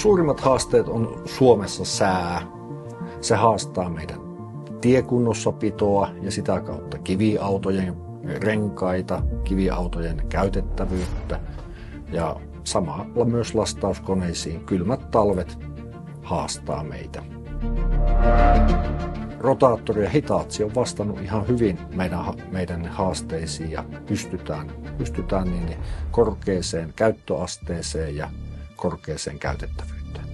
Suurimmat haasteet on Suomessa sää. Se haastaa meidän tiekunnossapitoa ja sitä kautta kiviautojen renkaita, kiviautojen käytettävyyttä ja samalla myös lastauskoneisiin kylmät talvet haastaa meitä. Rotaattori ja hitaatsi on vastannut ihan hyvin meidän haasteisiin ja pystytään niin korkeaseen käyttöasteeseen ja korkeaseen käytettävyyteen.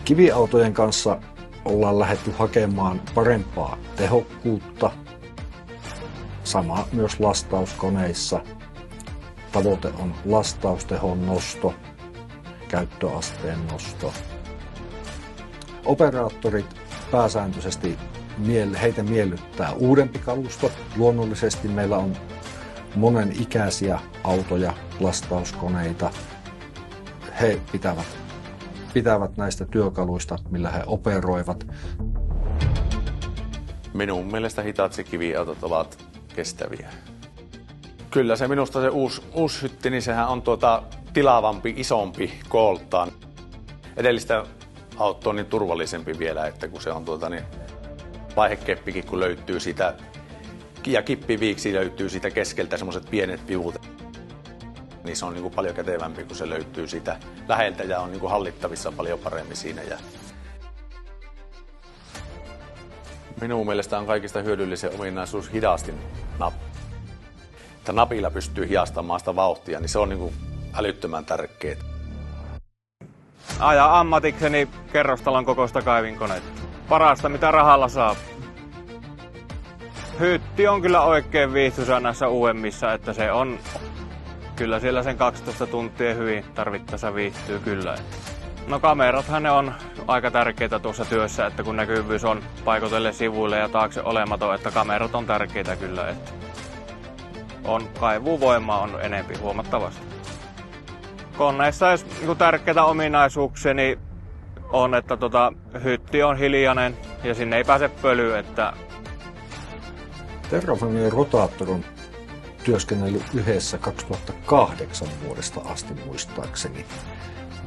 Kiviautojen kanssa ollaan lähdetty hakemaan parempaa tehokkuutta. Sama myös lastauskoneissa. Tavoite on lastaustehon nosto, käyttöasteen nosto. Operaattorit pääsääntöisesti heitä miellyttää uudempi kalusto. Luonnollisesti meillä on monen ikäisiä autoja, lastauskoneita. He pitävät näistä työkaluista, millä he operoivat. Minun mielestä Hitachi-kiviautot ovat kestäviä. Kyllä se minusta se uusi hytti, niin sehän on tilavampi, isompi kooltaan. Edellistä auto on niin turvallisempi vielä, että kun se on vaihekeppikin, kun löytyy siitä ja kippiviiksi löytyy siitä keskeltä semmoiset pienet vivut. Niin se on niin kuin paljon kätevämpi, kun se löytyy siitä läheltä ja on niin kuin hallittavissa paljon paremmin siinä. Minun mielestä on kaikista hyödyllisen ominaisuus hidastin nappi. Että napilla pystyy hidastamaan sitä vauhtia, niin se on niin kuin älyttömän tärkeää. Ajan ammatikseni kerrostalon kokoista kaivinkonetta. Parasta mitä rahalla saa. Hytti on kyllä oikein viihtyisä näissä uudemmissa, että se on kyllä siellä sen 12 tuntia hyvin tarvittaessa viihtyy kyllä. No kamerathan ne on aika tärkeitä tuossa työssä, että kun näkyvyys on paikotelle sivuille ja taakse olematon, että kamerat on tärkeitä kyllä. Että kaivuvoima on enempi huomattavasti. Koneessa jos tärkeitä ominaisuuksia niin on, että hytti on hiljainen ja sinne ei pääse pölyä. Että Terrafame ja Rotaattor on työskennellyt yhdessä 2008 vuodesta asti muistaakseni.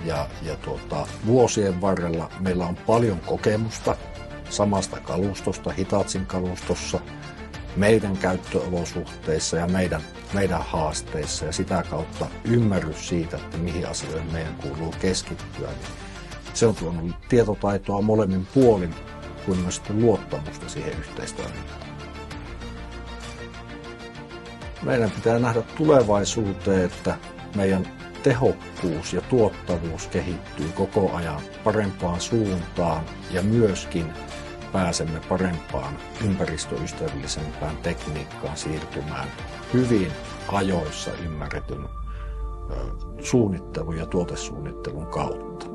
Ja vuosien varrella meillä on paljon kokemusta samasta kalustosta, Hitachin kalustossa, meidän käyttöolosuhteissa ja meidän haasteissa ja sitä kautta ymmärrys siitä, että mihin asioihin meidän kuuluu keskittyä. Niin se on tuonut tietotaitoa molemmin puolin kuin myös luottamusta siihen yhteistoimintaan. Meidän pitää nähdä tulevaisuuteen, että meidän tehokkuus ja tuottavuus kehittyy koko ajan parempaan suuntaan ja myöskin pääsemme parempaan ympäristöystävällisempään tekniikkaan siirtymään hyvin ajoissa ymmärretyn suunnittelun ja tuotesuunnittelun kautta.